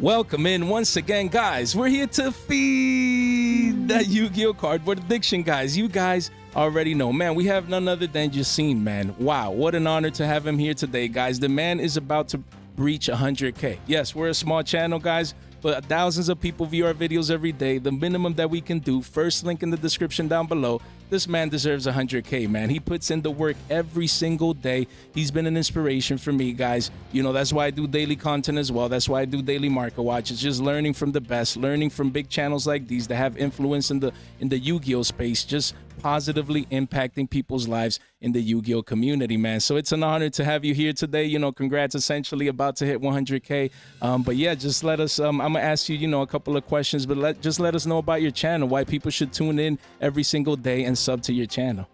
Welcome in once again, guys. We're here to feed that Yu-Gi-Oh cardboard addiction, guys. You guys already know, man. We have none other than Yacine, man. Wow, what an honor to have him here today, guys. The man is about to reach 100K. Yes, we're a small channel, guys, but thousands of people view our videos every day. The minimum that we can do, first link in the description down below. This man deserves 100K, man. He puts in the work every single day. He's been an inspiration for me, guys. You know, that's why I do daily content as well. That's why I do daily market watch. It's just learning from the best, learning from big channels like these that have influence in the Yu-Gi-Oh space, just positively impacting people's lives in the Yu-Gi-Oh community, man. So it's an honor to have you here today. You know, congrats, essentially about to hit 100K. But yeah, just let us, I'm gonna ask you, you know, a couple of questions, but just let us know about your channel, why people should tune in every single day and sub to your channel.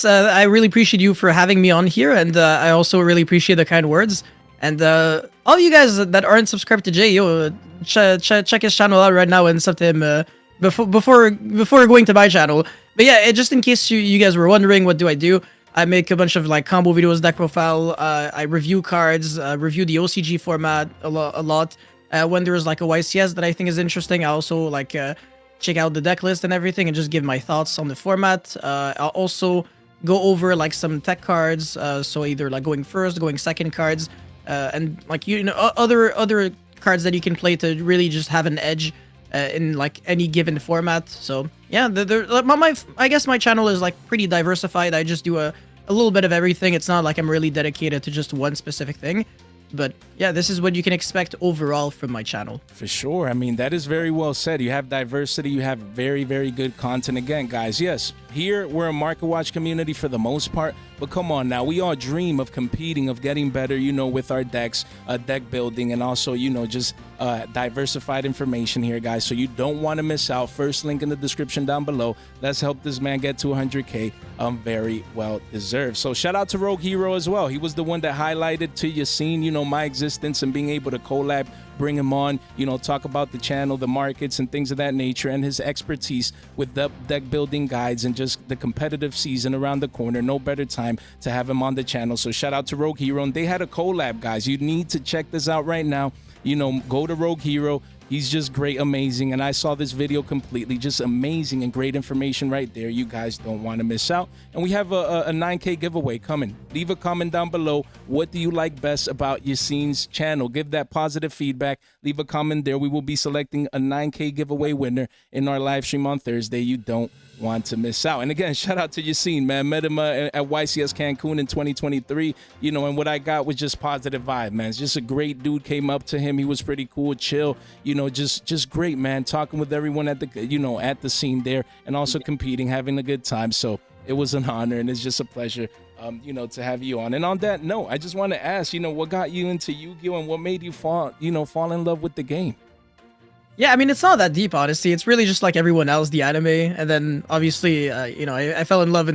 I really appreciate you for having me on here, and I also really appreciate the kind words. And all you guys that aren't subscribed to Jay, check his channel out right now and sub to him before going to my channel. But yeah, just in case you guys were wondering, what do? I make a bunch of like combo videos, deck profile. I review cards, review the OCG format a lot. When there's like a YCS that I think is interesting, I also like check out the deck list and everything and just give my thoughts on the format. I'll also go over like some tech cards, so either like going first, going second cards, and like other cards that you can play to really just have an edge in like any given format. So yeah, I guess my channel is like pretty diversified. I just do a little bit of everything. It's not like I'm really dedicated to just one specific thing. But yeah, this is what you can expect overall from my channel. For sure. I mean, that is very well said. You have diversity. You have very, very good content. Again, guys, yes, here we're a market watch community for the most part. But come on now, we all dream of competing, of getting better, you know, with our decks, deck building, and also, you know, just diversified information here, guys. So you don't want to miss out. First link in the description down below. Let's help this man get to 100K. Very well deserved. So shout out to Rogue Hero as well. He was the one that highlighted to Yacine, you know, my existence and being able to collab, bring him on, you know, talk about the channel, the markets, and things of that nature, and his expertise with the deck building guides and just the competitive season around the corner. No better time to have him on the channel. So shout out to Rogue Hero. And they had a collab, guys. You need to check this out right now. You know, go to Rogue Hero. He's just great, amazing. And I saw this video completely, just amazing and great information right there. You guys don't want to miss out. And we have a 9K giveaway coming. Leave a comment down below. What do you like best about Yacine's channel? Give that positive feedback. Leave a comment there. We will be selecting a 9K giveaway winner in our live stream on Thursday. You don't want to miss out. And again, shout out to Yacine, man. Met him at YCS Cancun in 2023, you know, and what I got was just positive vibe, man. It's just a great dude. Came up to him. He was pretty cool, chill, you know, just great, man. Talking with everyone at the, you know, at the scene there, and also competing, having a good time. So it was an honor, and it's just a pleasure, you know, to have you on. And on that note, I just want to ask, you know, what got you into Yu-Gi-Oh and what made you fall in love with the game? Yeah, I mean, it's not that deep, honestly. It's really just like everyone else, the anime. And then obviously, you know, I fell in love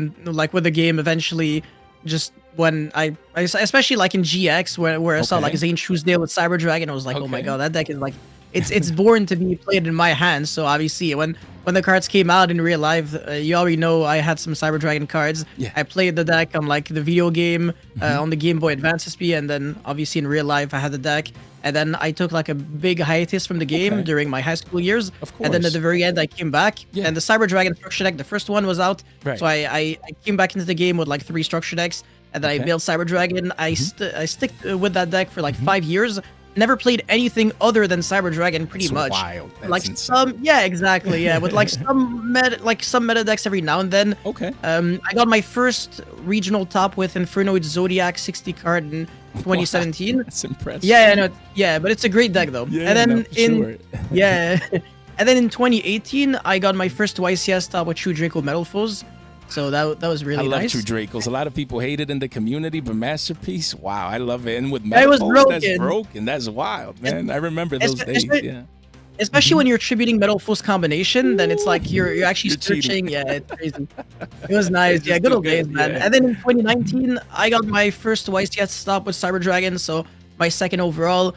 with the game eventually, just when I especially like in GX where I saw like Zane Truesdale with Cyber Dragon. I was like, oh my god, that deck is like, it's born to be played in my hands. So obviously when the cards came out in real life, you already know I had some Cyber Dragon cards. Yeah. I played the deck on like the video game, on the Game Boy Advance SP, and then obviously in real life I had the deck. And then I took like a big hiatus from the game during my high school years. Of course. And then at the very end, I came back. Yeah. And the Cyber Dragon structure deck, the first one was out. Right. So I came back into the game with like 3 structure decks. And then I built Cyber Dragon. I stick with that deck for like 5 years. Never played anything other than Cyber Dragon pretty much. Wild. That's like insane. Yeah, exactly. Yeah, with like some meta decks every now and then. Okay. I got my first regional top with Infernoid Zodiac 60 card in 2017. That's impressive. Yeah, I know. Yeah, but it's a great deck though. Yeah, and then and then in 2018, I got my first YCS top with True Draco Metal Foes. So that was really nice. I love True Dracos. A lot of people hate it in the community, but Masterpiece, wow, I love it. And with Metal Foes, that's broken. That's wild, man. I remember those days. Yeah. Especially when you're tributing Metal Foes combination, then it's like you're actually searching. Cheating. Yeah, it's crazy. It was nice. Yeah, good old days, man. Yeah. And then in 2019, I got my first YCS stop with Cyber Dragon, so my second overall.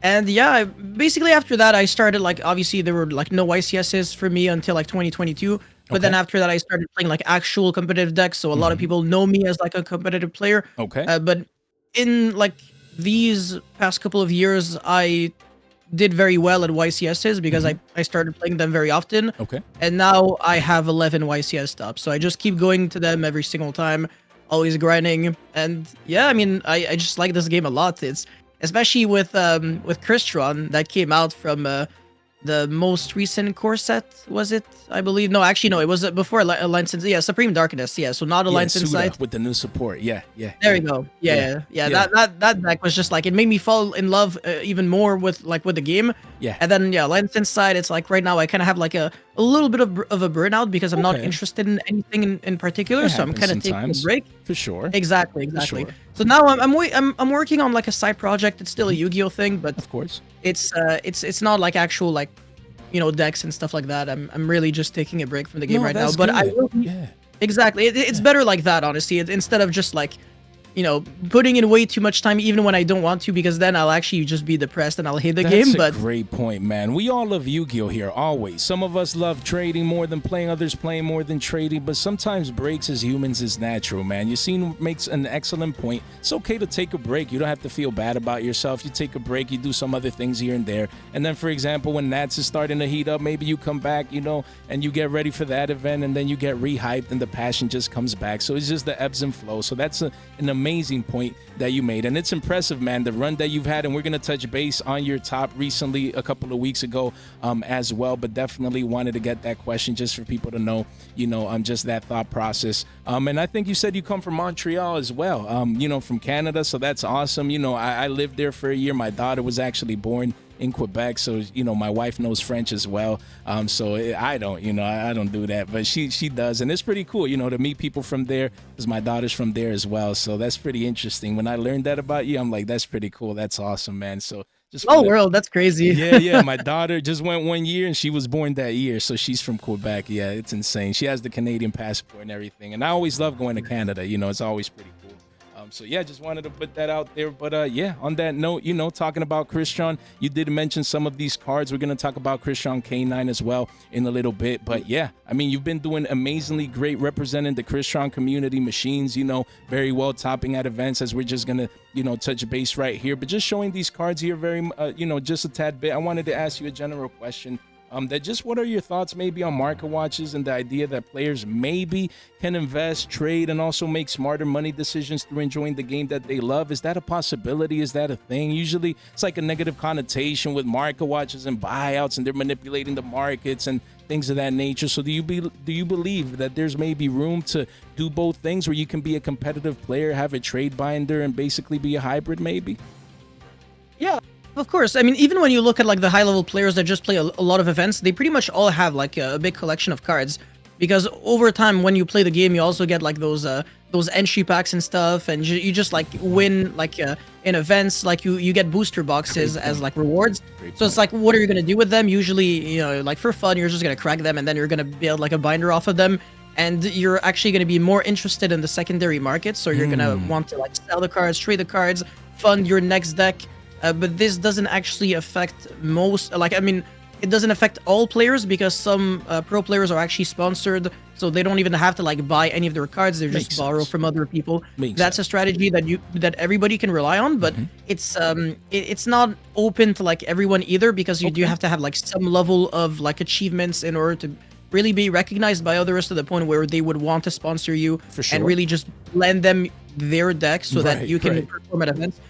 And yeah, basically after that, I started like, obviously there were like no YCSs for me until like 2022. But then after that, I started playing like actual competitive decks. So a lot of people know me as like a competitive player. Okay. But in like these past couple of years, I did very well at YCSs because I started playing them very often. Okay. And now I have 11 YCS stops. So I just keep going to them every single time, always grinding. And yeah, I mean, I just like this game a lot. It's especially with Crystron that came out from the most recent core set, was it? I believe. No, actually, no. It was before Alliance. Yeah, Supreme Darkness. Yeah, so not Alliance Insight. With the new support. Yeah. There you go. Yeah. That deck was just like, it made me fall in love even more with the game. Yeah. And then Alliance Insight. It's like right now I kind of have like a little bit of a burnout because I'm not interested in anything in particular. So I'm kind of taking a break. For sure. Exactly. Sure. So now I'm working on like a side project. It's still a Yu-Gi-Oh thing, but of course it's not like actual like decks and stuff like that. I'm really just taking a break from the game right now. That's But good. I will be, exactly. It's better like that, honestly. Instead of just like putting in way too much time even when I don't want to, because then I'll actually just be depressed and I'll hate the game. But That's a great point, man. We all love Yu-Gi-Oh here, always. Some of us love trading more than playing, others playing more than trading, but sometimes breaks as humans is natural, man. Yacine makes an excellent point. It's okay to take a break. You don't have to feel bad about yourself. You take a break, you do some other things here and there. And then, for example, when Nats is starting to heat up, maybe you come back, and you get ready for that event, and then you get rehyped and the passion just comes back. So it's just the ebbs and flows. So that's an amazing point that you made, and it's impressive, man, the run that you've had. And we're going to touch base on your top recently a couple of weeks ago as well, but definitely wanted to get that question just for people to know, just that thought process. And I think you said you come from Montreal as well, from Canada, so that's awesome. I lived there for a year. My daughter was actually born in Quebec, so my wife knows French as well. So I don't, I don't do that, but she does, and it's pretty cool, to meet people from there, because my daughter's from there as well. So that's pretty interesting. When I learned that about you, I'm like, that's pretty cool. That's awesome, man. So just world, that's crazy. Yeah. My daughter just went 1 year, and she was born that year, so she's from Quebec. Yeah, it's insane. She has the Canadian passport and everything, and I always love going to Canada. It's always pretty cool. So yeah, just wanted to put that out there. But on that note, talking about Crystron, you did mention some of these cards. We're going to talk about Crystron K9 as well in a little bit. But yeah, I mean, you've been doing amazingly great representing the Crystron community, machines, very well, topping at events, as we're just going to, touch base right here. But just showing these cards here very, just a tad bit. I wanted to ask you a general question. What are your thoughts maybe on market watches and the idea that players maybe can invest, trade, and also make smarter money decisions through enjoying the game that they love? Is that a possibility? Is that a thing? Usually it's like a negative connotation with market watches and buyouts, and they're manipulating the markets and things of that nature. So do you believe that there's maybe room to do both things, where you can be a competitive player, have a trade binder, and basically be a hybrid maybe? Yeah. Of course. I mean, even when you look at like the high-level players that just play a lot of events, they pretty much all have like a big collection of cards, because over time when you play the game, you also get like those entry packs and stuff, and you just like win like in events, like you get booster boxes as like rewards. So it's like, what are you gonna do with them? Usually, like for fun, you're just gonna crack them, and then you're gonna build like a binder off of them. And you're actually going to be more interested in the secondary market, so you're going to want to like sell the cards, trade the cards, fund your next deck. But this doesn't actually affect most, it doesn't affect all players, because some pro players are actually sponsored, so they don't even have to like buy any of their cards. They just borrow from other people. That's a strategy that everybody can rely on, but it's not open to like everyone either, because you do have to have like some level of like achievements in order to really be recognized by others to the point where they would want to sponsor you and really just lend them their deck so that you can perform at events.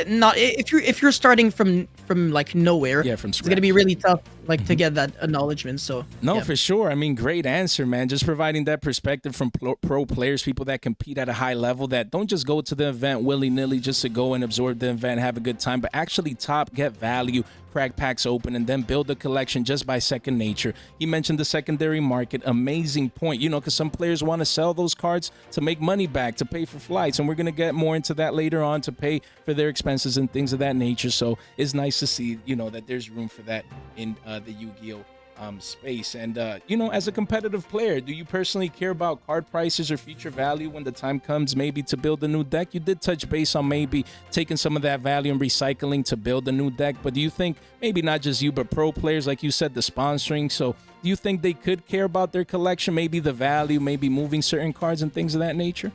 Not if you're starting from like nowhere. From scratch. It's gonna be really tough to get that acknowledgement. So for sure. I mean, great answer, man. Just providing that perspective from pro players, people that compete at a high level, that don't just go to the event willy-nilly just to go and absorb the event, have a good time, but actually get value, crack packs open, and then build a collection just by second nature. He mentioned the secondary market. Amazing point. Because some players want to sell those cards to make money back, to pay for flights, and we're going to get more into that later on, to pay for their expenses and things of that nature. So it's nice to see, that there's room for that in the Yu-Gi-Oh space. And as a competitive player, do you personally care about card prices or future value when the time comes maybe to build a new deck? You did touch base on maybe taking some of that value and recycling to build a new deck, but do you think maybe not just you, but pro players, like you said, the sponsoring, so do you think they could care about their collection, maybe the value, maybe moving certain cards and things of that nature?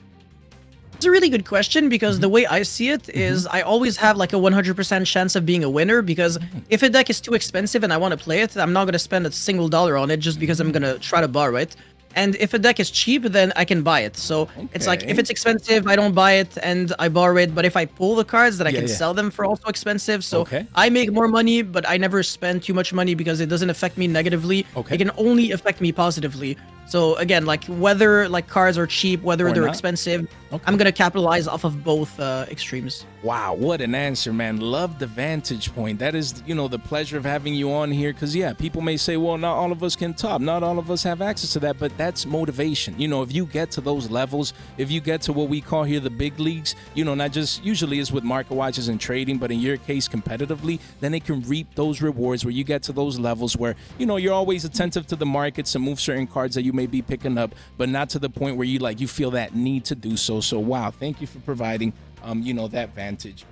It's a really good question because the way I see it is I always have like a 100% chance of being a winner because if a deck is too expensive and I want to play it, I'm not going to spend a single dollar on it just because I'm going to try to borrow it. And if a deck is cheap, then I can buy it. So it's like if it's expensive, I don't buy it and I borrow it. But if I pull the cards, then I can sell them for also expensive. So I make more money, but I never spend too much money because it doesn't affect me negatively. It can only affect me positively. So again, like whether like cards are cheap, whether they're expensive, I'm gonna capitalize off of both extremes. Wow, what an answer, man. Love the vantage point. That is, you know, the pleasure of having you on here. Because, yeah, people may say, well, not all of us can top. Not all of us have access to that. But that's motivation. You know, if you get to those levels, if you get to what we call here the big leagues, you know, not just usually is with market watches and trading, but in your case, competitively, then they can reap those rewards where you get to those levels where, you know, you're always attentive to the markets and move certain cards that you may be picking up, but not to the point where you feel that need to do so. So, wow, thank you for providing you know, that vantage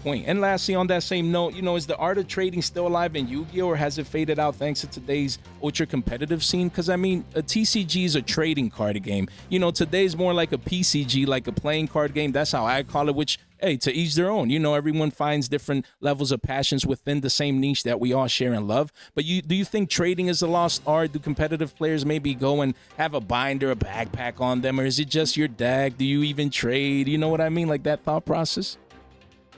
point. And lastly, on that same note, you know, is the art of trading still alive in Yu-Gi-Oh, or has it faded out thanks to today's ultra competitive scene? Because I mean, a TCG is a trading card game. You know, today's more like a PCG, like a playing card game. That's how I call it, which, hey, to each their own. You know, everyone finds different levels of passions within the same niche that we all share and love. But do you think trading is a lost art? Do competitive players maybe go and have a binder, a backpack on them? Or is it just your deck? Do you even trade? You know what I mean? Like that thought process?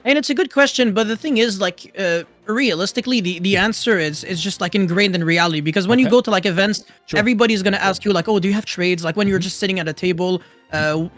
And it's a good question, but the thing is, like, realistically, the answer is just like ingrained in reality. Because when you go to like events, everybody's gonna ask you like, oh, do you have trades? Like when you're just sitting at a table,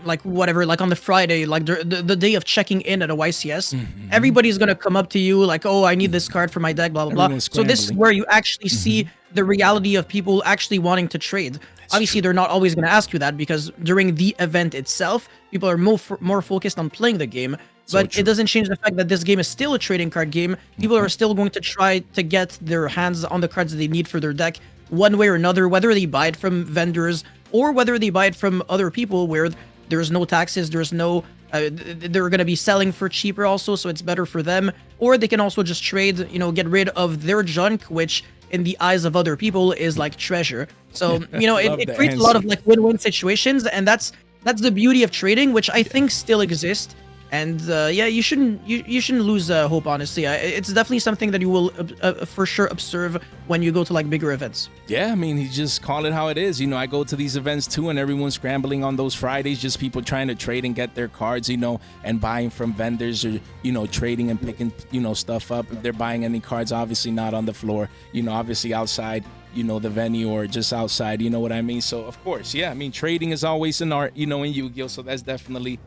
like whatever, like on the Friday, like the day of checking in at a YCS, everybody's gonna come up to you like, oh, I need this card for my deck, blah blah blah. So this is where you actually see the reality of people actually wanting to trade. Obviously, they're not always gonna ask you that because during the event itself, people are more focused on playing the game. But it doesn't change the fact that this game is still a trading card game. People are still going to try to get their hands on the cards that they need for their deck one way or another, whether they buy it from vendors or whether they buy it from other people where there's no taxes, there's no... they're going to be selling for cheaper also, so it's better for them. Or they can also just trade, you know, get rid of their junk, which in the eyes of other people is like treasure. So, you know, it creates a lot of like win-win situations, and that's the beauty of trading, which I think still exists. And yeah, you shouldn't lose hope, honestly. It's definitely something that you will for sure observe when you go to like bigger events. Yeah, I mean, you just call it how it is. You know, I go to these events too, and everyone's scrambling on those Fridays, just people trying to trade and get their cards, you know, and buying from vendors, or, you know, trading and picking, you know, stuff up. If they're buying any cards, obviously not on the floor, you know, obviously outside, you know, the venue or just outside, you know what I mean? So, of course, yeah, I mean, trading is always an art, you know, in Yu-Gi-Oh! So that's definitely,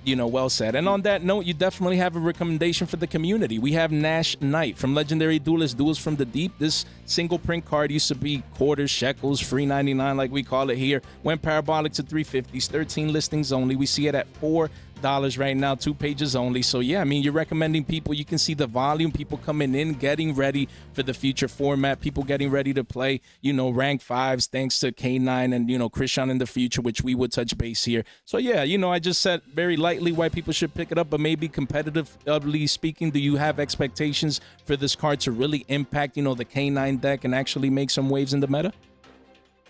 you know, well said. And on that note, you definitely have a recommendation for the community. We have Nash Knight from Legendary Duelist, Duels from the Deep. This single print card used to be quarters, shekels, free 99 like we call it here. Went parabolic to 350s, 13 listings only. We see it at $4 right now, 2 pages only. So yeah, I mean, you're recommending people. You can see the volume, people coming in, getting ready for the future format, people getting ready to play, you know, rank 5s thanks to K9 and, you know, Krishan in the future, which we would touch base here. So yeah, you know, I just said very lightly why people should pick it up, but maybe competitively speaking, do you have expectations for this card to really impact, you know, the K9 deck and actually make some waves in the meta?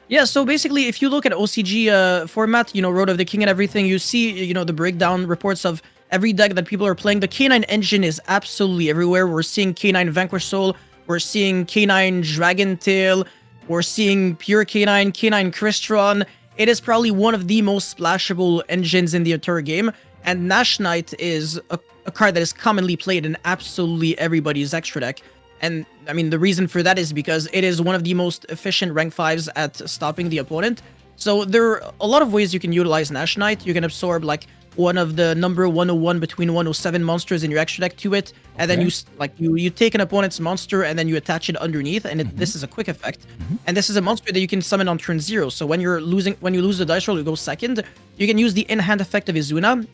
Yeah, so basically, if you look at OCG format, you know, Road of the King and everything, you see, you know, the breakdown reports of every deck that people are playing. The K9 engine is absolutely everywhere. We're seeing K9 Vanquish Soul, we're seeing K9 Dragon Tail, we're seeing Pure K9, K9 Crystron. It is probably one of the most splashable engines in the entire game, and Nash Knight is a card that is commonly played in absolutely everybody's extra deck. And I mean, the reason for that is because it is one of the most efficient rank 5s at stopping the opponent. So there are a lot of ways you can utilize Nash Knight. You can absorb like one of the number 101 between 107 monsters in your extra deck to it, and then you take an opponent's monster and then you attach it underneath, and this is a quick effect. And this is a monster that you can summon on turn 0. So when you lose the dice roll, you go second. You can use the in-hand effect of Izuna.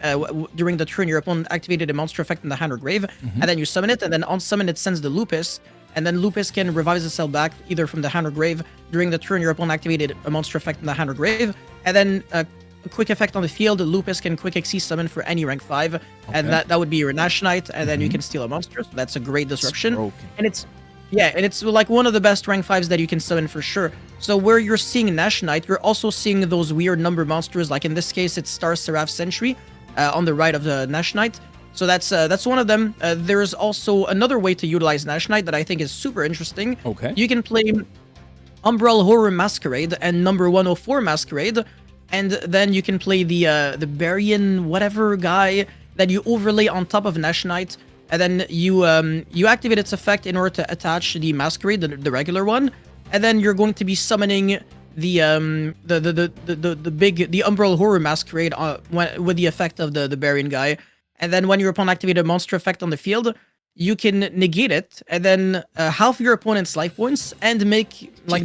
During the turn, your opponent activated a monster effect in the hand or grave, and then you summon it, and then on summon it sends the Lupus, and then Lupus can revive itself back either from the hand or grave. During the turn, your opponent activated a monster effect in the hand or grave, and then a quick effect on the field, Lupus can quick XC summon for any rank 5, and that would be your Nash Knight, and then you can steal a monster, so that's a great disruption. And it's like one of the best rank 5s that you can summon for sure. So where you're seeing Nash Knight, you're also seeing those weird number monsters, like in this case, it's Star Seraph Sentry, on the right of the Nash Knight. So that's one of them. There's also another way to utilize Nash Knight that I think is super interesting. Okay. You can play Umbral Horror Masquerade and number 104 Masquerade, and then you can play the Barian whatever guy that you overlay on top of Nash Knight, and then you activate its effect in order to attach the Masquerade, the regular one, and then you're going to be summoning the Umbral Horror Masquerade with the effect of the Barian guy. And then when your opponent activates a monster effect on the field, you can negate it, and then half your opponent's life points, and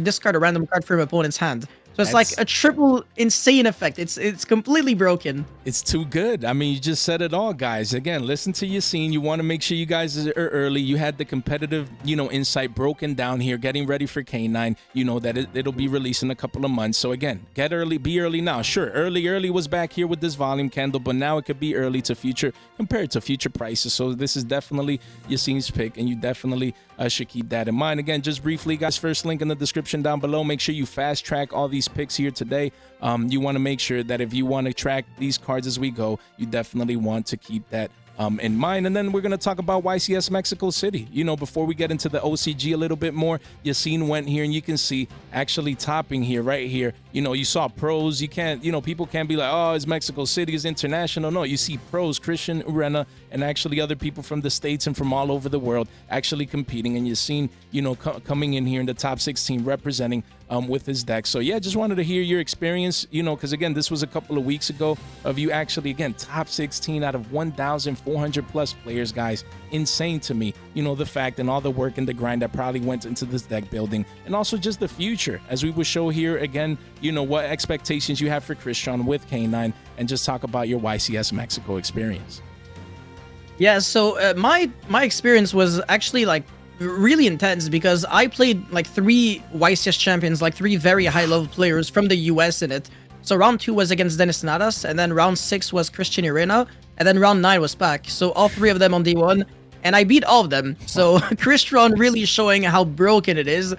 discard a random card from your opponent's hand. So it's like a triple insane effect. It's completely broken. It's too good. I mean, you just said it all, guys. Again, listen to Yacine. You want to make sure you guys are early. You had the competitive, insight broken down here, getting ready for K9. You know that it'll be released in a couple of months. So again, get early, be early now. Sure, early was back here with this volume candle, but now it could be early to future, compared to future prices. So this is definitely Yacine's pick, and you definitely should keep that in mind. Again, just briefly, guys, first link in the description down below. Make sure you fast track all these picks here today. You want to make sure that if you want to track these cards as we go, you definitely want to keep that in mind. And then we're going to talk about YCS Mexico City. Before we get into the OCG a little bit more, Yacine went here, and you can see actually topping here, right here. You saw pros. You can't, people can't be like, oh, it's Mexico City, it's international. No, you see pros, Christian, Urena, and actually other people from the States and from all over the world actually competing. And Yacine, coming in here in the top 16, representing with his deck. So yeah, just wanted to hear your experience, because again, this was a couple of weeks ago of you actually, again, top 16 out of 1,400 plus players, guys. Insane to me, the fact and all the work and the grind that probably went into this deck building, and also just the future, as we will show here again, what expectations you have for Christian with K9, and just talk about your YCS Mexico experience. Yeah, so my experience was actually really intense, because I played 3 YCS champions, 3 very high level players from the US in it. So round 2 was against Dennis Nadas, and then round 6 was Christian Irena, and then round 9 was Pac. So all 3 of them on day 1, and I beat all of them. So Christian really showing how broken it is.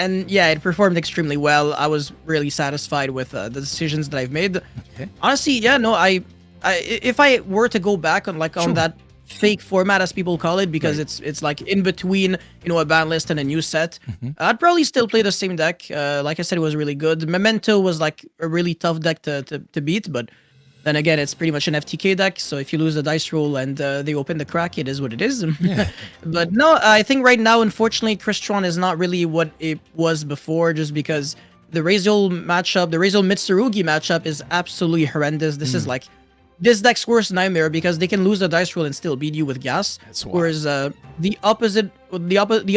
And yeah, it performed extremely well. I was really satisfied with the decisions that I've made. Okay. Honestly, yeah, no, I if I were to go back on on that fake format, as people call it, because it's like in between, a ban list and a new set, I'd probably still play the same deck. Like I said, it was really good. Memento was a really tough deck to beat, but then again, it's pretty much an FTK deck, so if you lose the dice roll and they open the crack, it is what it is. Yeah. But no, I think right now, unfortunately, Christian is not really what it was before, just because the Ryzeal matchup, the Ryzeal Mitsurugi matchup is absolutely horrendous. This is this deck's worst nightmare, because they can lose the dice roll and still beat you with gas. Whereas the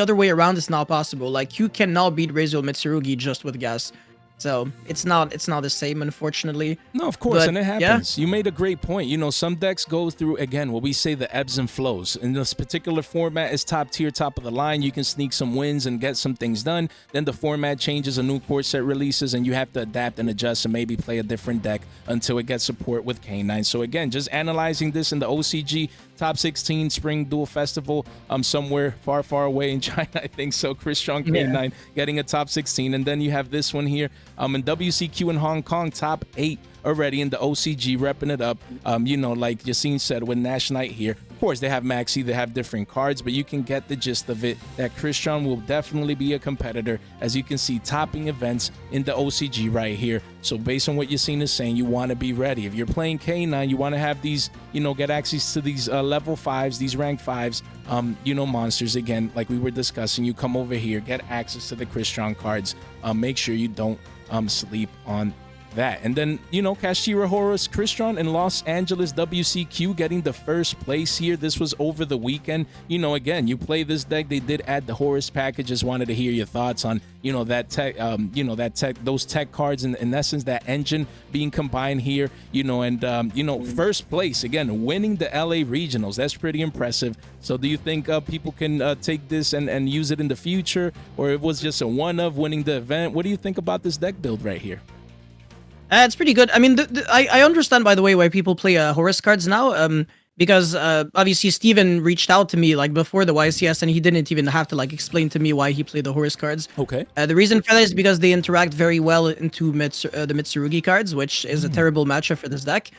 other way around is not possible. You cannot beat Ryzeal Mitsurugi just with gas. So it's not the same, unfortunately. No, of course, and it happens. Yeah. You made a great point. Some decks go through, again, what we say, the ebbs and flows. In this particular format, is top tier, top of the line. You can sneak some wins and get some things done. Then the format changes, a new core set releases, and you have to adapt and adjust and maybe play a different deck until it gets support with K9. So again, just analyzing this in the OCG, top 16 Spring Duel Festival, somewhere far, far away in China, I think so. Christian K9 getting a top 16. And then you have this one here in WCQ in Hong Kong, top 8 already in the OCG, repping it up. Like Yacine said, with Nash Knight here. Of course, they have Maxi, they have different cards, but you can get the gist of it, that Christian will definitely be a competitor, as you can see, topping events in the OCG right here. So based on what Yacine is saying, you want to be ready. If you're playing K9, you want to have these, get access to these level 5s, these rank 5s, monsters. Again, like we were discussing, you come over here, get access to the Christian cards. Make sure you don't sleep on that. And then, Kashira Horus, Christian in Los Angeles WCQ getting the first place here. This was over the weekend. Again, you play this deck, they did add the Horus package. Just wanted to hear your thoughts on, that tech, those tech cards, and in essence, that engine being combined here, first place, again, winning the LA regionals. That's pretty impressive. So do you think people can take this and use it in the future, or it was just a one of winning the event? What do you think about this deck build right here? It's pretty good. I mean, I understand, by the way, why people play Horus cards now. Because obviously Steven reached out to me before the YCS, and he didn't even have to explain to me why he played the Horus cards. Okay. The reason for that is because they interact very well into the Mitsurugi cards, which is a terrible matchup for this deck.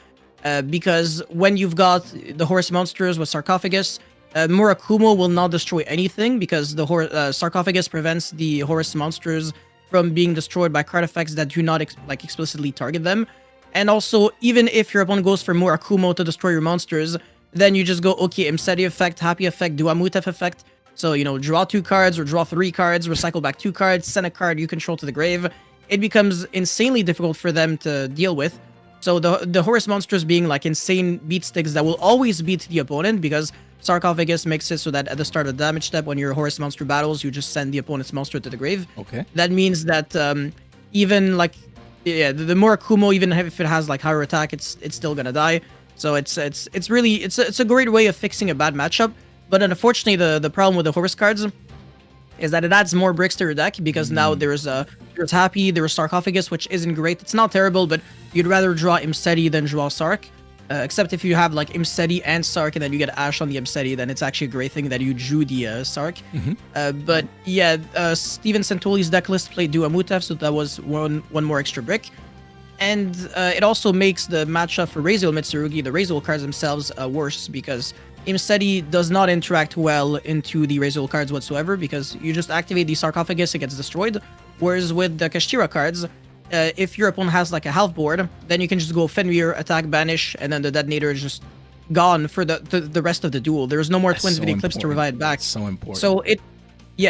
because when you've got the Horus monsters with Sarcophagus, Murakumo will not destroy anything because the Sarcophagus prevents the Horus monsters from being destroyed by card effects that do not explicitly target them. And also, even if your opponent goes for Murakumo to destroy your monsters, then you just go, okay, Imseti effect, Happy effect, Duamutef effect. So, you know, draw 2 cards or draw 3 cards, recycle back 2 cards, send a card you control to the grave. It becomes insanely difficult for them to deal with. So the Horus monsters being like insane beat sticks that will always beat the opponent because Sarcophagus makes it so that at the start of the damage step, when your Horus monster battles, you just send the opponent's monster to the grave. Okay. That means that even like, yeah, the Murakumo, even if it has like higher attack, it's still gonna die. So it's a great way of fixing a bad matchup. But unfortunately, the problem with the Horus cards is that it adds more bricks to your deck because now there's Happy, there's Sarcophagus, which isn't great. It's not terrible, but you'd rather draw Imseti than draw Sark. Except if you have like Imseti and Sark and then you get Ash on the Imseti, then it's actually a great thing that you drew the Sark. But yeah, Steven Santoli's deck list played Duamutef, so that was one more extra brick. And it also makes the matchup for Ryzeal Mitsurugi, the Ryzeal cards themselves, worse because Imseti does not interact well into the Ryzeal cards whatsoever because you just activate the Sarcophagus, it gets destroyed. Whereas with the Kashtira cards, if your opponent has like a half board, then you can just go Fenrir, attack, banish, and then the detonator is just gone for the rest of the duel. There's no more Twins with Eclipse to revive back. So important.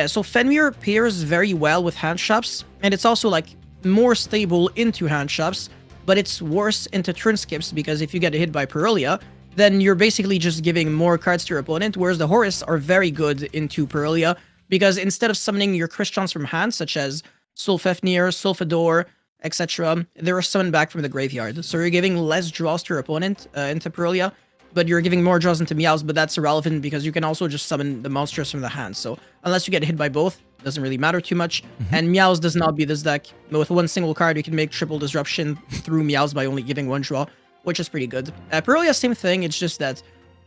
So Fenrir pairs very well with hand shops, and it's also like more stable into hand shops, but it's worse into turn skips because if you get hit by Perelia, then you're basically just giving more cards to your opponent, whereas the Horus are very good into Perelia because instead of summoning your Christians from hand, such as Sulfefnir, Sulfador, etc., they are summoned back from the graveyard. So you're giving less draws to your opponent into Perelia, but you're giving more draws into Meows, but that's irrelevant because you can also just summon the monsters from the hand. So unless you get hit by both, it doesn't really matter too much. And Meows does not beat this deck. With one single card, you can make triple disruption through Meows by only giving 1 draw, which is pretty good. Perelia, same thing. It's just that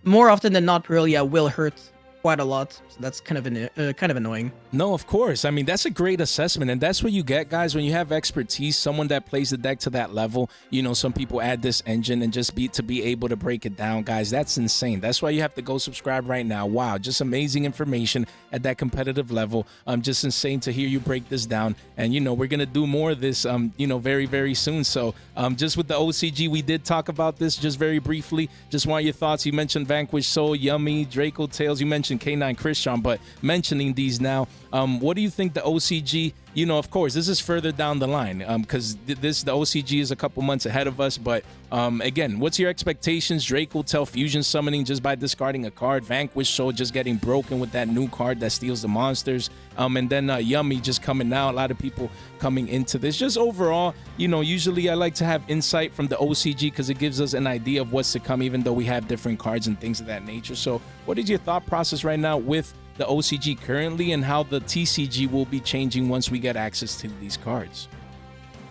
more often than not, Perelia will hurt quite a lot. So that's kind of annoying. No, of course. I mean, that's a great assessment, and that's what you get, guys, when you have expertise, someone that plays the deck to that level. You know, some people add this engine and just to be able to break it down, guys. That's insane. That's why you have to go subscribe right now. Wow, just amazing information at that competitive level. Just insane to hear you break this down. And you know, we're gonna do more of this, you know, very, very soon. So, just with the OCG, we did talk about this just very briefly. Just want your thoughts. You mentioned Vanquish Soul, Yummy, Draco Tales. You mentioned K9 Christian, but mentioning these now, what do you think the OCG, you know, of course, this is further down the line because the OCG is a couple months ahead of us. But again, what's your expectations? Draco Tell Fusion summoning just by discarding a card. Vanquish Soul just getting broken with that new card that steals the monsters. And then Yummy just coming out. A lot of people coming into this. Just overall, you know, usually I like to have insight from the OCG because it gives us an idea of what's to come, even though we have different cards and things of that nature. So what is your thought process right now with the OCG currently and how the TCG will be changing once we get access to these cards?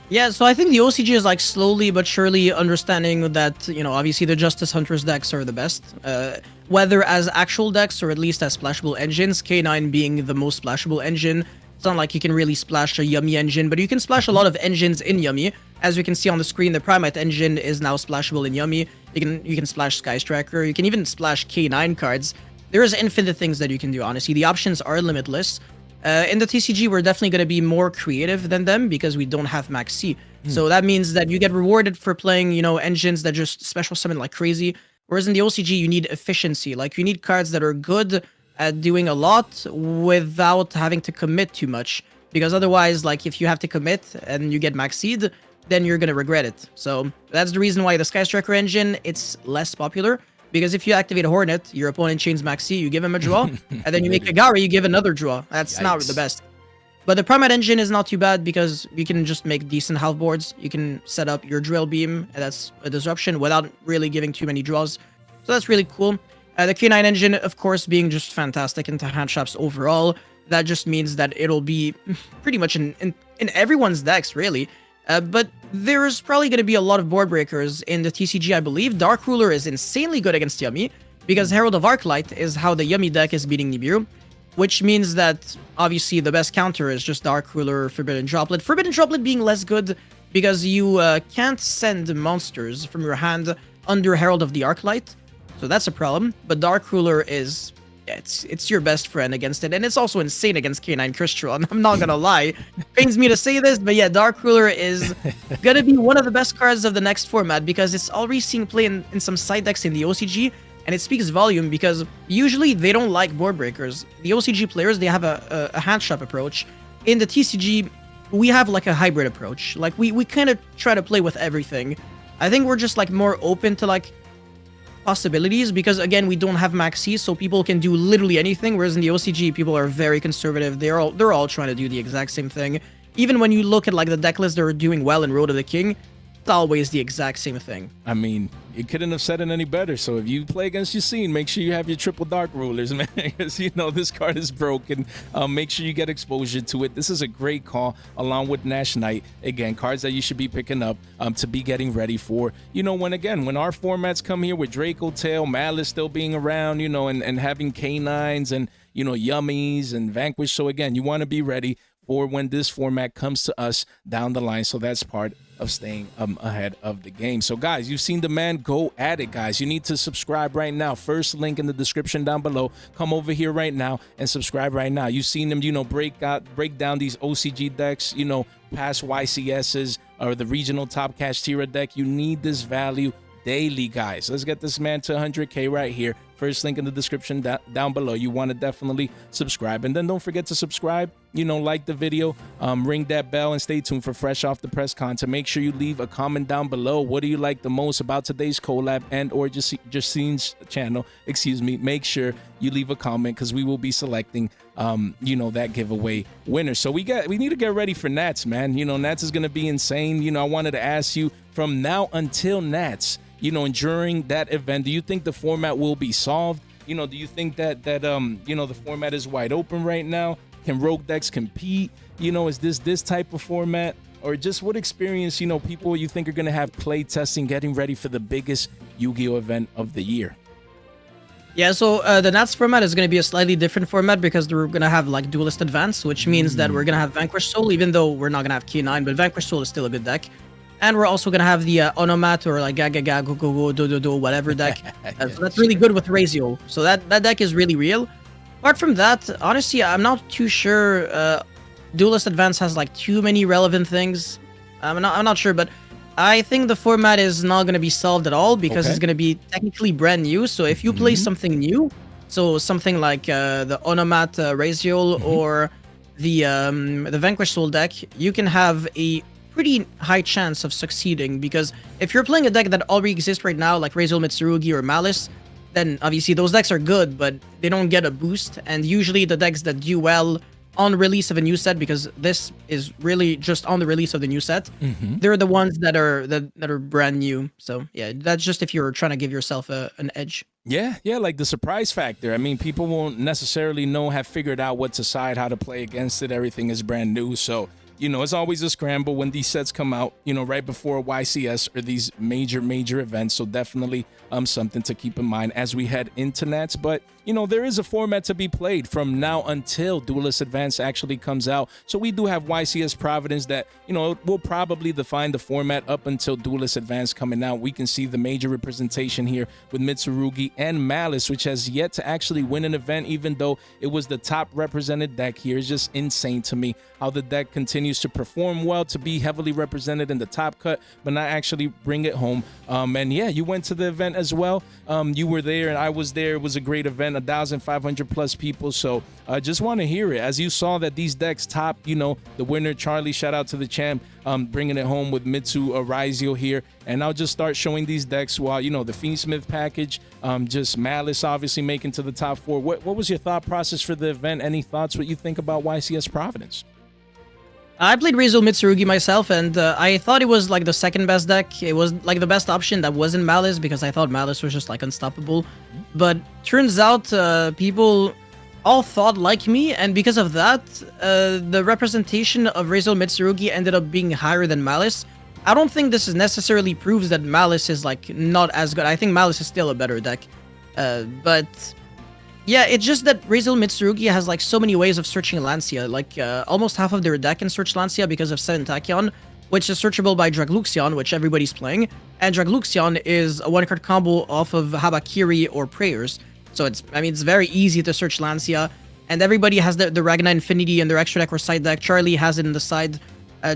Yeah, so I think the OCG is like slowly but surely understanding that, you know, obviously the Justice Hunters decks are the best, whether as actual decks or at least as splashable engines, K9 being the most splashable engine. It's not like you can really splash a Yummy engine, but you can splash a lot of engines in Yummy. As we can see on the screen, the Primate engine is now splashable in Yummy. You can splash Sky Striker, you can even splash K9 cards. There's infinite things that you can do, honestly. The options are limitless. In the TCG, we're definitely going to be more creative than them because we don't have Max C. So that means that you get rewarded for playing, you know, engines that just special summon like crazy. Whereas in the OCG, you need efficiency. Like, you need cards that are good at doing a lot without having to commit too much. Because otherwise, like, if you have to commit and you get Max Seed, then you're going to regret it. So that's the reason why the Sky Striker engine, it's less popular. Because if you activate a Hornet, your opponent chains Maxi, you give him a draw, and then you make a Gary, you give another draw. That's not the best. But the Primate engine is not too bad because you can just make decent half boards. You can set up your Drill Beam, and that's a disruption without really giving too many draws. So that's really cool. The K9 engine, of course, being just fantastic into hand shops overall. That just means that it'll be pretty much in everyone's decks, really. But there's probably going to be a lot of board breakers in the TCG, I believe. Dark Ruler is insanely good against Yummy, because Herald of Arclight is how the Yummy deck is beating Nibiru, which means that, obviously, the best counter is just Dark Ruler, Forbidden Droplet. Forbidden Droplet being less good because you can't send monsters from your hand under Herald of the Arclight, so that's a problem. But Dark Ruler is, yeah, it's your best friend against it, and it's also insane against K9 Crystal. I'm not gonna lie, pains me to say this, but yeah, Dark Ruler is gonna be one of the best cards of the next format because it's already seen play in some side decks in the OCG, and it speaks volume because usually they don't like board breakers. The OCG players, they have a hand shop approach. In the TCG, we have like a hybrid approach. Like we kind of try to play with everything. I think we're just like more open to like possibilities because again we don't have maxi, so people can do literally anything, whereas in the OCG people are very conservative. They're all trying to do the exact same thing. Even when you look at like the deck list that are doing well in Road of the King, it's always the exact same thing. I mean, you couldn't have said it any better. So if you play against Yacine, make sure you have your triple Dark Rulers, man, because you know this card is broken. Make sure you get exposure to it. This is a great call along with Nash Knight. Again, cards that you should be picking up to be getting ready for, you know, when our formats come here with Draco Tail, Malice still being around, you know, and having K9s and, you know, Yummies and Vanquish. So again, you want to be ready for when this format comes to us down the line. So that's part of staying ahead of the game. So guys, you've seen the man go at it, guys. You need to subscribe right now. First link in the description down below. Come over here right now and subscribe right now. You've seen him, you know, break down these OCG decks, you know, past YCSs or the regional top cash tier deck. You need this value daily, guys. Let's get this man to 100K right here. First link in the description down below. You want to definitely subscribe, and then don't forget to subscribe, you know, like the video, ring that bell, and stay tuned for fresh off the press content. Make sure you leave a comment down below. What do you like the most about today's collab and or Yacine's channel? Excuse me. Make sure you leave a comment because we will be selecting you know, that giveaway winner. So we need to get ready for Nats, man. You know, Nats is gonna be insane. You know, I wanted to ask you, from now until Nats, you know, and during that event, do you think the format will be solved? You know, do you think that you know, the format is wide open right now? Can rogue decks compete? You know, is this type of format? Or just what experience, you know, people you think are going to have play testing, getting ready for the biggest Yu-Gi-Oh event of the year? Yeah, so the Nats format is going to be a slightly different format because we're going to have like Duelist Advance, which means that we're going to have Vanquish Soul, even though we're not going to have K9, but Vanquish Soul is still a good deck. And we're also going to have the Onomat or like Gaga Gaga Go Go Go Do Do Do whatever deck. So that's really good with Ryzeal. So that deck is really real. Apart from that, honestly, I'm not too sure. Duelist Advance has like too many relevant things. I'm not sure, but I think the format is not going to be solved at all because it's going to be technically brand new. So if you play something new, so something like the Onomat Ryzeal or the Vanquish Soul deck, you can have a pretty high chance of succeeding, because if you're playing a deck that already exists right now, like Ryzeal Mitsurugi or Malice, then obviously those decks are good, but they don't get a boost. And usually the decks that do well on release of a new set, because this is really just on the release of the new set, they're the ones that are brand new. So yeah, that's just if you're trying to give yourself an edge. Yeah, like the surprise factor. I mean, people won't necessarily have figured out what to side, how to play against it. Everything is brand new, so you know, it's always a scramble when these sets come out, you know, right before YCS or these major events. So definitely something to keep in mind as we head into Nats. But, you know, there is a format to be played from now until Duelist Advance actually comes out. So we do have YCS Providence that, you know, will probably define the format up until Duelist Advance coming out. We can see the major representation here with Mitsurugi and Malice, which has yet to actually win an event, even though it was the top represented deck here. It's just insane to me how the deck continues to perform well, to be heavily represented in the top cut, but not actually bring it home. And yeah, you went to the event as well. You were there and I was there. It was a great event, 1,500 plus people. So I just want to hear it. As you saw that these decks top, you know, the winner, Charlie, shout out to the champ, bringing it home with Mitsu Ryzeal here. And I'll just start showing these decks while, you know, the Fiendsmith package, just Malice obviously making to the top 4. What was your thought process for the event? Any thoughts, what you think about YCS Providence? I played Ryzeal Mitsurugi myself, and I thought it was like the second best deck. It was like the best option that wasn't Malice, because I thought Malice was just like unstoppable. But turns out people all thought like me, and because of that, the representation of Ryzeal Mitsurugi ended up being higher than Malice. I don't think this is necessarily proves that Malice is like not as good. I think Malice is still a better deck, but yeah, it's just that Ryzeal Mitsurugi has like so many ways of searching Lancia. Like almost half of their deck can search Lancia because of 7 Tachyon. which is searchable by Dragluxion, which everybody's playing. And Dragluxion is a 1-card combo off of Habakiri or Prayers. So it's very easy to search Lancia. And everybody has the Ragna Infinity in their extra deck or side deck. Charlie has it in the side.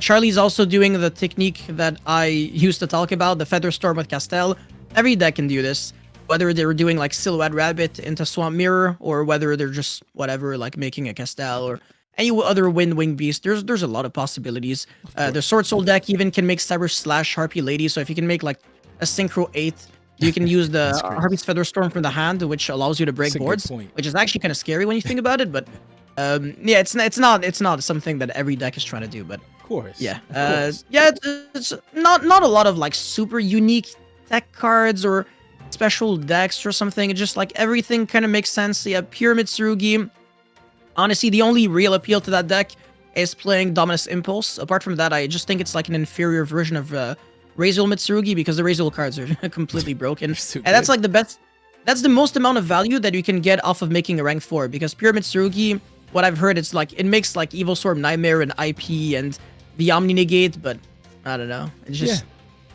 Charlie's also doing the technique that I used to talk about, the Feather Storm with Castel. Every deck can do this. Whether they're doing like Silhouette Rabbit into Swamp Mirror, or whether they're just whatever, like making a Castel or any other Wing Beast. There's a lot of possibilities. The Sword Soul deck even can make Cyber Slash Harpy Lady. So if you can make like a Synchro 8, you can use the Harpy's Feather Storm from the hand, which allows you to break boards, which is actually kind of scary when you think about it. But yeah, it's not something that every deck is trying to do. But of course, yeah, yeah, it's not a lot of like super unique tech cards or special decks or something. It's just like everything kind of makes sense. Yeah, pure Mitsurugi. Honestly, the only real appeal to that deck is playing Dominus Impulse. Apart from that, I just think it's like an inferior version of Ryzeal Mitsurugi, because the Ryzeal cards are completely broken. And that's like the best. That's the most amount of value that you can get off of making a rank 4, because pure Mitsurugi, what I've heard, it's like it makes like Evil Storm Nightmare and IP and the Omni Negate, but I don't know. It's just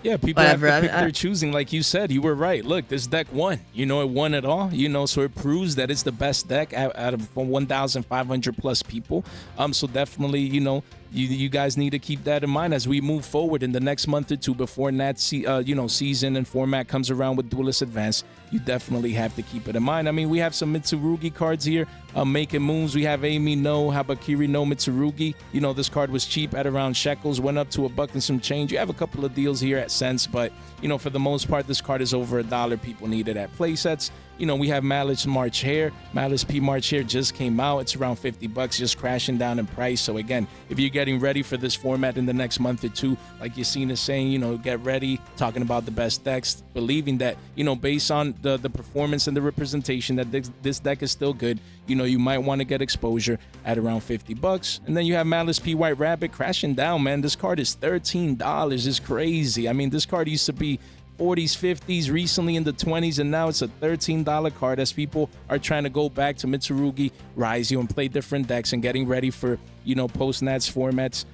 yeah, people have to pick their choosing. Like you said, you were right. Look, this deck won. You know, it won it all. You know, so it proves that it's the best deck out of 1,500 plus people. So definitely, you know, you guys need to keep that in mind as we move forward in the next month or two before that season and format comes around with Duelist Advance. You definitely have to keep it in mind. I mean, we have some Mitsurugi cards here making moves. We have Amy no Habakiri no Mitsurugi. You know, this card was cheap at around shekels, went up to $1 and some change. You have a couple of deals here at cents, but you know, for the most part, this card is over $1. People need it at play sets. You know, we have Malice March Hair. Malice P March Hair just came out. It's around $50, just crashing down in price. So again, if you're getting ready for this format in the next month or two, like Yacine is saying, you know, get ready, talking about the best decks, believing that, you know, based on the performance and the representation, that this deck is still good. You know, you might want to get exposure at around $50. And then you have Malice P White Rabbit crashing down, man. This card is $13. It's crazy. I mean, this card used to be 40s, 50s, recently in the 20s, and now it's a $13 card as people are trying to go back to Mitsurugi, Ryzeal, and play different decks and getting ready for, you know, post-nats formats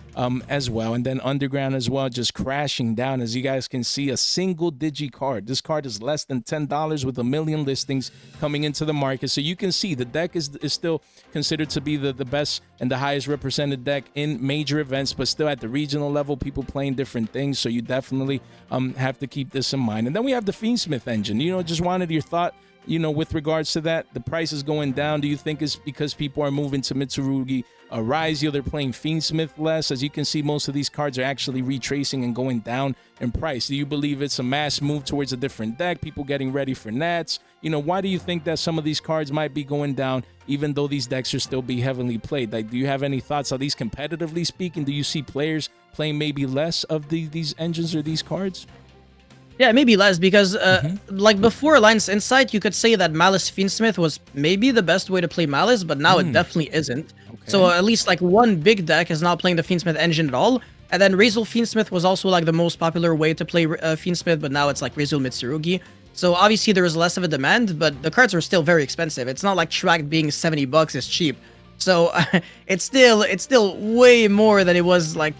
as well. And then Underground as well, just crashing down. As you guys can see, a single digi card. This card is less than $10 with 1 million listings coming into the market. So you can see the deck is still considered to be the best and the highest represented deck in major events, but still at the regional level, people playing different things. So you definitely have to keep this in mind. And then we have the Fiendsmith engine. You know, just wanted your thought, you know, with regards to that. The price is going down. Do you think it's because people are moving to Mitsurugi, Ryzeal, they're playing Fiendsmith less? As you can see, most of these cards are actually retracing and going down in price. Do you believe it's a mass move towards a different deck, people getting ready for Nats? You know, why do you think that some of these cards might be going down, even though these decks are still be heavily played? Like, do you have any thoughts? Are these competitively speaking? Do you see players playing maybe less of these engines or these cards? Yeah, maybe less, because like before Alliance Insight, you could say that Malice Fiendsmith was maybe the best way to play Malice, but now it definitely isn't. Okay. So at least like one big deck is not playing the Fiendsmith engine at all. And then Ryzeal Fiendsmith was also like the most popular way to play Fiendsmith, but now it's like Ryzeal Mitsurugi. So obviously there is less of a demand, but the cards are still very expensive. It's not like Tract being $70 is cheap. So it's still way more than it was, like,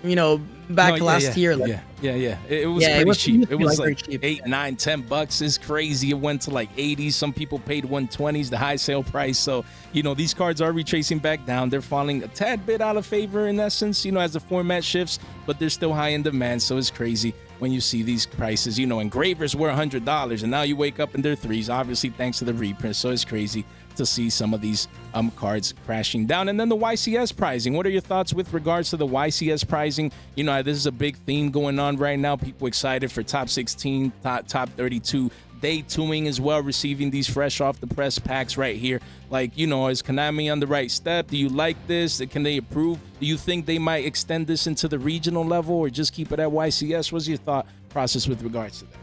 you know, back last year. Like, it was pretty cheap. It was like cheap. $8, $9, $10 is crazy. It went to like 80s. Some people paid 120s, the high sale price. So, you know, these cards are retracing back down. They're falling a tad bit out of favor in essence, you know, as the format shifts, but they're still high in demand. So it's crazy when you see these prices. You know, engravers were $100 and now you wake up and they're $3s, obviously thanks to the reprint. So it's crazy to see some of these cards crashing down. And then the YCS pricing. What are your thoughts with regards to the YCS pricing? You know, this is a big theme going on right now. People excited for top 16, top 32, day 2ing as well, receiving these fresh off the press packs right here. Like, you know, is Konami on the right step? Do you like this? Can they improve? Do you think they might extend this into the regional level or just keep it at YCS? What's your thought process with regards to that?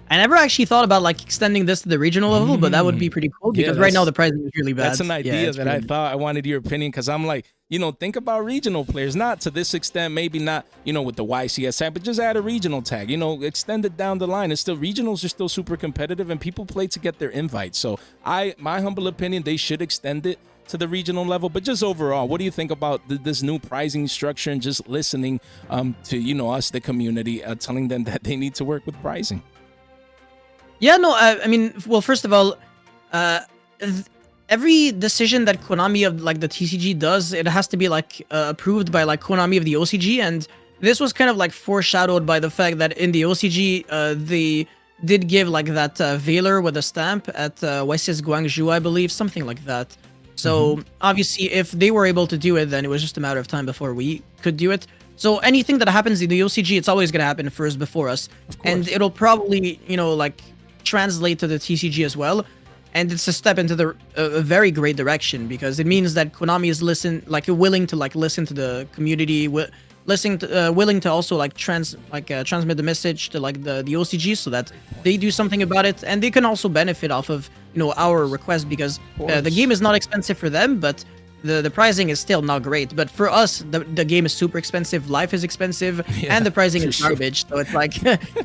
I never actually thought about like extending this to the regional level, but that would be pretty cool, because right now the pricing is really bad. That's an idea that I thought I wanted your opinion, because I'm like, you know, think about regional players, not to this extent, maybe not, you know, with the YCS tag, but just add a regional tag, you know, extend it down the line. It's still, regionals are still super competitive and people play to get their invites. So my humble opinion, they should extend it to the regional level. But just overall, what do you think about this new pricing structure and just listening to, you know, us, the community, telling them that they need to work with pricing? Yeah, no, I mean, well, first of all, every decision that Konami of like the TCG does, it has to be like approved by like Konami of the OCG, and this was kind of like foreshadowed by the fact that in the OCG, they did give like that Valor with a stamp at YCS Guangzhou, I believe, something like that. So obviously, if they were able to do it, then it was just a matter of time before we could do it. So anything that happens in the OCG, it's always gonna happen first before us, and it'll probably, you know, like translate to the TCG as well. And it's a step into the a very great direction, because it means that Konami is willing to like listen to the community, willing to also like transmit the message to like the OCG, so that they do something about it, and they can also benefit off of, you know, our request, because the game is not expensive for them, but the pricing is still not great. But for us, the game is super expensive, life is expensive, and the pricing is garbage. So it's like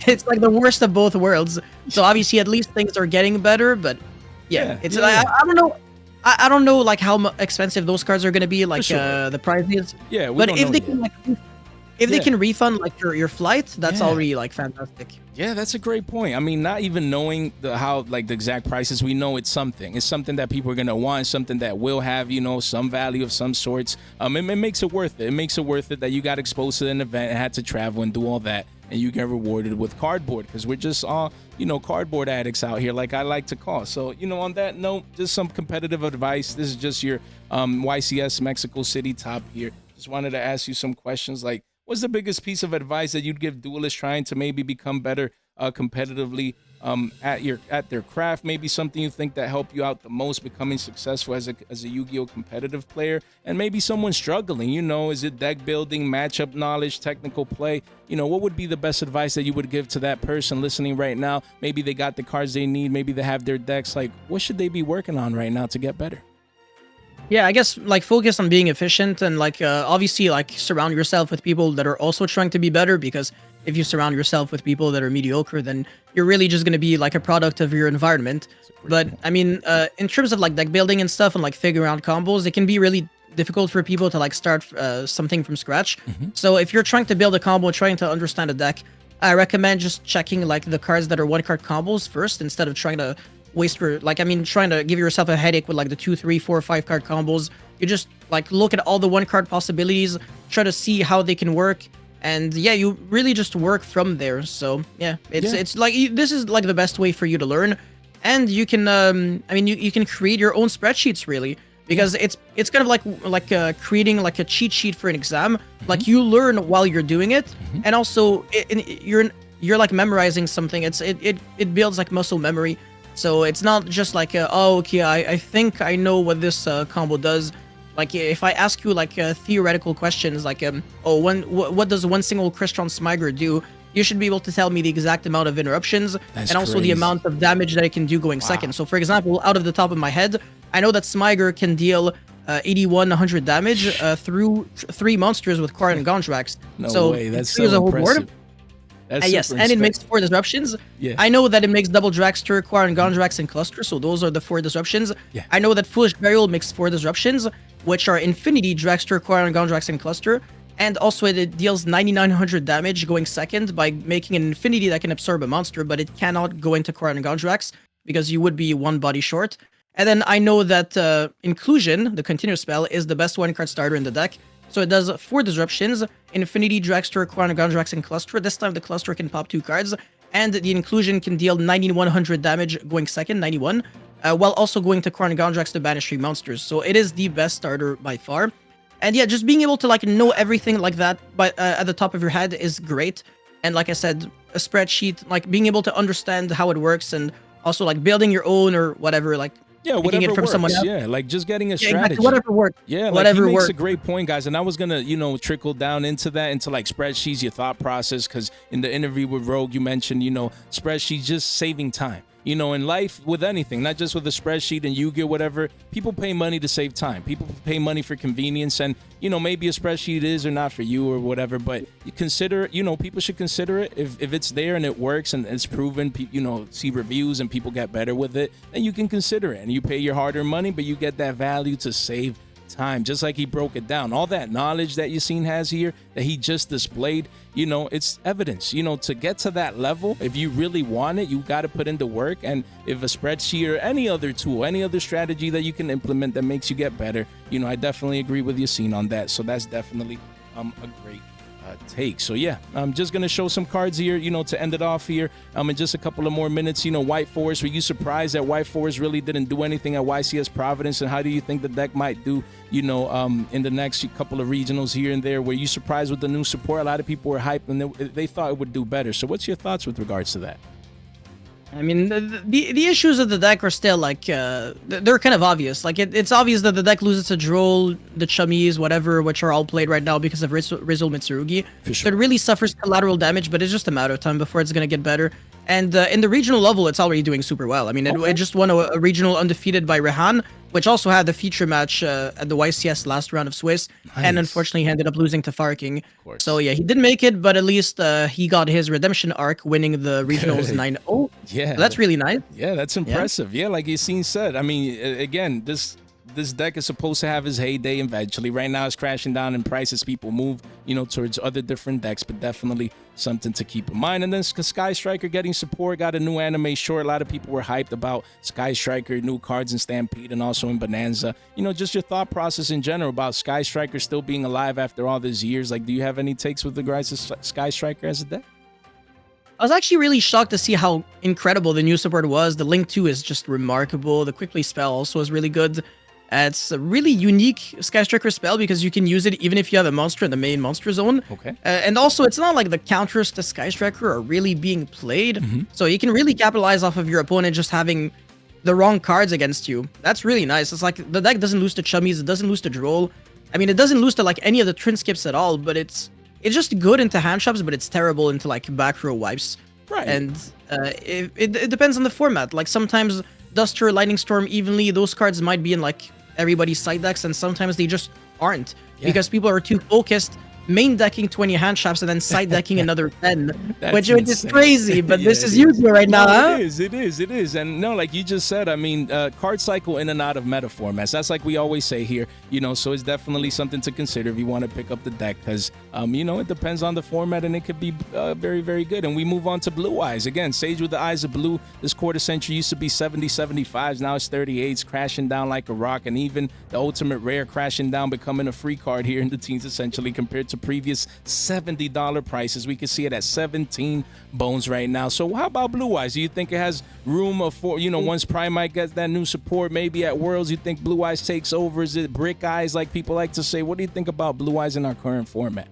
it's like the worst of both worlds. So obviously, at least things are getting better, but it's I don't know. I don't know like how expensive those cards are going to be, like the prices. Yeah, but if they can they can refund like your flight, that's already like fantastic. Yeah, that's a great point. I mean, not even knowing how like the exact prices, we know it's something. It's something that people are gonna want, something that will have, you know, some value of some sorts. It makes it worth it. It makes it worth it that you got exposed to an event and had to travel and do all that, and you get rewarded with cardboard, because we're just all, you know, cardboard addicts out here, like I like to call. So, you know, on that note, just some competitive advice. This is just your YCS Mexico City top here. Just wanted to ask you some questions, like, what's the biggest piece of advice that you'd give duelists trying to maybe become better competitively at their craft? Maybe something you think that helped you out the most becoming successful as a Yu-Gi-Oh competitive player, and maybe someone struggling, you know, is it deck building, matchup knowledge, technical play? You know, what would be the best advice that you would give to that person listening right now? Maybe they got the cards they need, maybe they have their decks. Like, what should they be working on right now to get better? Yeah, I guess like focus on being efficient, and like obviously like surround yourself with people that are also trying to be better, because if you surround yourself with people that are mediocre, then you're really just going to be like a product of your environment. But I mean, in terms of like deck building and stuff and like figuring out combos, it can be really difficult for people to like start something from scratch. So if you're trying to build a combo, trying to understand a deck, I recommend just checking like the cards that are one card combos first, instead of trying to trying to give yourself a headache with like the 2, 3, 4, 5 card combos. You just like look at all the one card possibilities, try to see how they can work, and yeah, you really just work from there. So yeah, it's like this is like the best way for you to learn, and you can you can create your own spreadsheets really, because it's kind of like creating like a cheat sheet for an exam. Like you learn while you're doing it, and also you're like memorizing something. It builds like muscle memory. So it's not just like, I think I know what this combo does. Like if I ask you like theoretical questions, like, what does one single Crystron Smyger do? You should be able to tell me the exact amount of interruptions, and also the amount of damage that it can do going second. So for example, out of the top of my head, I know that Smyger can deal 100 damage through 3 monsters with Quar and Gondrax. No way, that's so impressive. Yes, and it makes 4 disruptions. Yeah. I know that it makes double Dragster, Quar, and Gondrax, and Cluster, so those are the 4 disruptions. Yeah. I know that Foolish Burial makes 4 disruptions, which are Infinity, Dragster, Quar, and Gondrax, and Cluster. And also it deals 9900 damage going second by making an Infinity that can absorb a monster, but it cannot go into Quar and Gondrax, because you would be 1 body short. And then I know that Inclusion, the continuous spell, is the best 1-card starter in the deck. So it does 4 disruptions, Infinity, Dragster, Quar, Gondrax, and Cluster. This time the Cluster can pop 2 cards, and the Inclusion can deal 9100 damage going second, 91, while also going to Quar and Gondrax to banish 3 monsters. So it is the best starter by far. And yeah, just being able to like know everything like that at the top of your head is great. And like I said, a spreadsheet, like being able to understand how it works, and also like building your own or whatever, like whatever it from works. Someone else. Yeah, like just getting a strategy. Exactly. Whatever works. Yeah, like whatever he makes works. a great point, guys. And I was gonna, trickle down into like spreadsheets, your thought process, because in the interview with Rogue, you mentioned, spreadsheets just saving time. You know, in life, with anything, not just with a spreadsheet and Yu-Gi-Oh, whatever, people pay money to save time. People pay money for convenience, and, you know, maybe a spreadsheet is or not for you or whatever, but you consider, you know, people should consider it. If it's there and it works and it's proven, you know, see reviews and people get better with it, then you can consider it. And you pay your hard-earned money, but you get that value to save time, just like he broke it down. All that knowledge that Yacine has here that he just displayed, you know, it's evidence. You know, to get to that level, if you really want it, you got to put in the work. And if a spreadsheet or any other tool, any other strategy that you can implement that makes you get better, you know, I definitely agree with Yacine on that. So that's definitely a great take. So yeah, I'm just gonna show some cards here, you know, to end it off here. In just a couple of more minutes. You know, White Forest, were you surprised that White Forest really didn't do anything at YCS Providence? And how do you think the deck might do, you know, in the next couple of regionals here and there? Were you surprised with the new support? A lot of people were hyped and they thought it would do better. So what's your thoughts with regards to that? I mean, the issues of the deck are still like they're kind of obvious. Like it's obvious that the deck loses to Duel, the Chummies, whatever, which are all played right now because of Ryzeal Mitsurugi. For sure. So it really suffers collateral damage, but it's just a matter of time before it's gonna get better. And in the regional level, it's already doing super well. I mean, it just won a regional undefeated by Rehan, which also had the feature match at the YCS last round of Swiss, and unfortunately he ended up losing to Farking. So yeah, he didn't make it, but at least he got his redemption arc, winning the regionals 9-0. Yeah, so that's really nice. Yeah, that's impressive. Yeah, like Yacine said, I mean, again, this deck is supposed to have his heyday eventually. Right now it's crashing down in price as people move, you know, towards other different decks, but definitely something to keep in mind. And then Sky Striker getting support, got a new anime short. A lot of people were hyped about Sky Striker, new cards in Stampede and also in Bonanza. You know, just your thought process in general about Sky Striker still being alive after all these years. Like, do you have any takes with regards to Sky Striker as a deck? I was actually really shocked to see how incredible the new support was. The Link 2 is just remarkable. The Quickly spell also is really good. It's a really unique Sky Striker spell because you can use it even if you have a monster in the main monster zone. Okay. And also, it's not like the counters to Sky Striker are really being played. So you can really capitalize off of your opponent just having the wrong cards against you. That's really nice. It's like the deck doesn't lose to Chummies, it doesn't lose to Duel. I mean, it doesn't lose to like any of the Trin skips at all, but it's just good into hand shops, but it's terrible into like back row wipes. Right. And it depends on the format. Like sometimes Duster, Lightning Storm, evenly, those cards might be in like everybody's side decks, and sometimes they just aren't because people are too focused main decking 20 hand shops and then side decking another 10, which is crazy, but this is Yu-Gi-Oh right now, huh? It is. And no, like you just said, I mean, card cycle in and out of meta formats. That's like we always say here, you know, so it's definitely something to consider if you want to pick up the deck because, you know, it depends on the format and it could be very, very good. And we move on to Blue Eyes. Again, Sage with the Eyes of Blue. This quarter century used to be 70, 75s. Now it's 38s, crashing down like a rock. And even the ultimate rare crashing down, becoming a free card here in the teens, essentially, compared to previous $70 prices. We can see it at 17 bones right now. So how about Blue Eyes? Do you think it has room for, you know, once Primite gets that new support, maybe at Worlds, you think Blue Eyes takes over? Is it Brick Eyes, like people like to say? What do you think about Blue Eyes in our current format?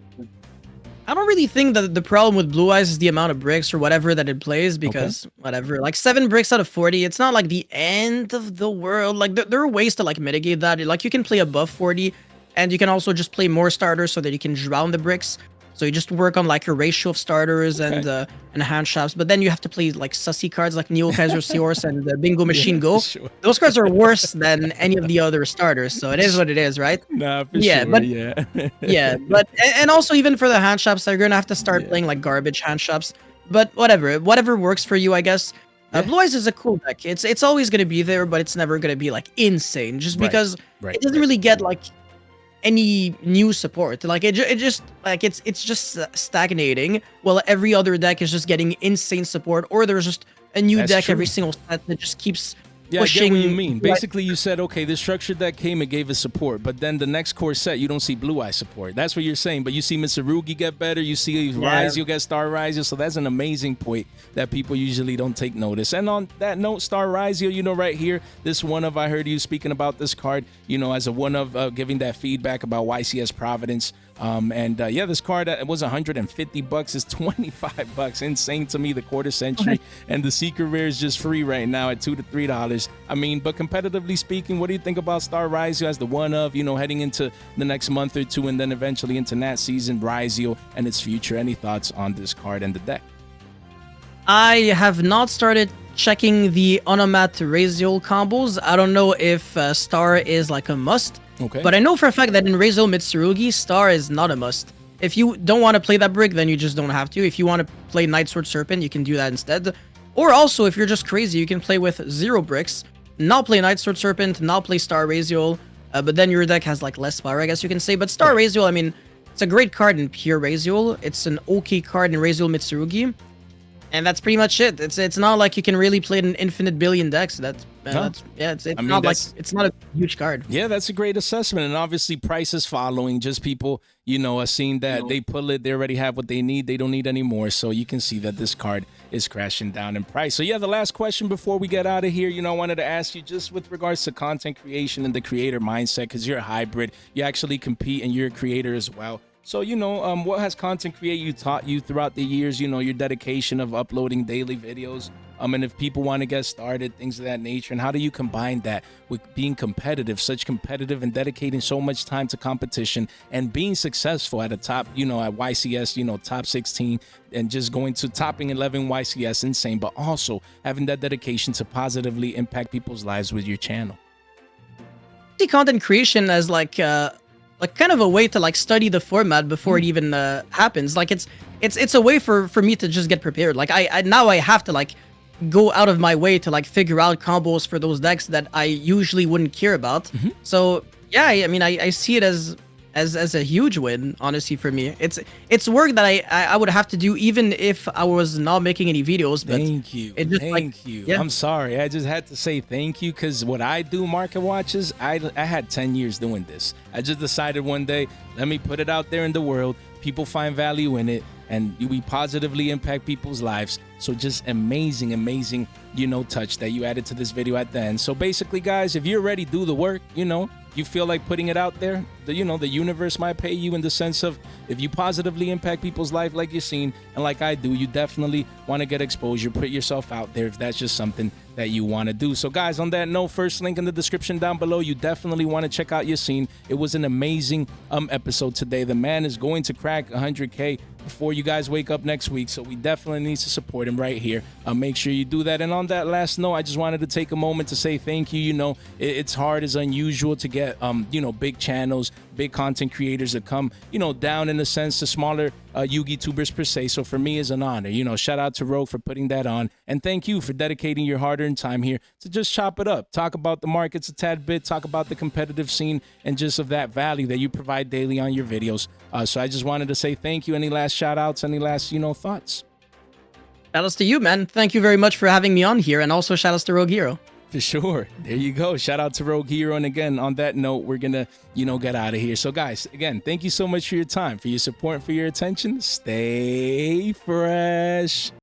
I don't really think that the problem with Blue Eyes is the amount of bricks or whatever that it plays, because whatever, like 7 bricks out of 40, it's not like the end of the world. Like there are ways to like mitigate that. Like you can play above 40, and you can also just play more starters so that you can drown the bricks. So you just work on like your ratio of starters and hand shops, but then you have to play like sussy cards like Neo Kaiser Seahorse and Bingo Machine Go. Sure. Those cards are worse than any of the other starters, so it is what it is, right? Nah, for sure, but yeah, but and also even for the hand shops, they're gonna have to start playing like garbage hand shops. But whatever works for you, I guess. Blue Eyes is a cool deck. It's always gonna be there, but it's never gonna be like insane, just because it doesn't really get like any new support. Like it just like it's just stagnating while every other deck is just getting insane support, or there's just a new deck every single set that just keeps pushing. I get what you mean. Basically, you said, okay, the structure that came, it gave us support, but then the next core set, you don't see Blue Eye support. That's what you're saying. But you see Mitsurugi get better. You see Ryzeal get Star Ryzeal. So that's an amazing point that people usually don't take notice. And on that note, Star Ryzeal, you know, right here, this one of, I heard you speaking about this card, you know, as a one of giving that feedback about YCS Providence. This card, it was $150. It's $25. Insane to me, the quarter century. And the secret rare is just free right now at $2 to $3. I mean, but competitively speaking, what do you think about Star Ryzeal as the one of, you know, heading into the next month or two and then eventually into Nat season, Ryzeal and its future? Any thoughts on this card and the deck? I have not started checking the Onomat Ryzeal combos. I don't know if Star is like a must, Okay. but I know for a fact that in Ryzeal Mitsurugi, Star is not a must. If you don't want to play that brick, then you just don't have to. If you want to play Night Sword Serpent, you can do that instead. Or also, if you're just crazy, you can play with 0 bricks, not play Night Sword Serpent, not play Star Ryzeal, but then your deck has like less power, I guess you can say. But Star Ryzeal, I mean, it's a great card in pure Ryzeal. It's an okay card in Ryzeal Mitsurugi. And that's pretty much it. It's not like you can really play it in infinite billion decks. It's not like it's not a huge card. Yeah, that's a great assessment, and obviously price is following. Just people, are seeing that they pull it, they already have what they need, they don't need any more. So you can see that this card is crashing down in price. So yeah, the last question before we get out of here, I wanted to ask you just with regards to content creation and the creator mindset, because you're a hybrid, you actually compete and you're a creator as well. So, what has content create taught you throughout the years, your dedication of uploading daily videos, and if people want to get started, things of that nature, and how do you combine that with being competitive, such competitive and dedicating so much time to competition and being successful at a top, at YCS, top 16 and just going to topping 11 YCS, insane, but also having that dedication to positively impact people's lives with your channel? See content creation as like kind of a way to like study the format before it even happens. Like it's a way for me to just get prepared. Like I now I have to like go out of my way to like figure out combos for those decks that I usually wouldn't care about. So yeah, I mean I see it as a huge win, honestly, for me. It's work that I would have to do even if I was not making any videos. But thank you. Thank you. Yeah. I'm sorry. I just had to say thank you because what I do, market watches, I had 10 years doing this. I just decided one day, let me put it out there in the world. People find value in it and we positively impact people's lives. So just amazing, touch that you added to this video at the end. So basically, guys, if you're ready, do the work, you feel like putting it out there, the universe might pay you in the sense of if you positively impact people's life like Yacine and like I do, you definitely want to get exposure, put yourself out there if that's just something that you want to do. So guys, on that note, first link in the description down below, you definitely want to check out Yacine. It was an amazing episode today. The man is going to crack 100K before you guys wake up next week, so we definitely need to support him right here. Make sure you do that. And on that last note, I just wanted to take a moment to say thank you. It's hard, it's unusual to get big channels, big content creators that come down in a sense to smaller Yugi tubers per se. So for me, it's an honor. Shout out to Rogue for putting that on, and thank you for dedicating your hard-earned time here to just chop it up, talk about the markets a tad bit, talk about the competitive scene, and just of that value that you provide daily on your videos. So I just wanted to say thank you. Any last shout outs, any last thoughts? Shout outs to you, man. Thank you very much for having me on here, and also shout outs to Rogue Hero. For sure. There you go. Shout out to Rogue Hero. And again, on that note, we're gonna get out of here. So guys, again, thank you so much for your time, for your support, and for your attention. Stay fresh.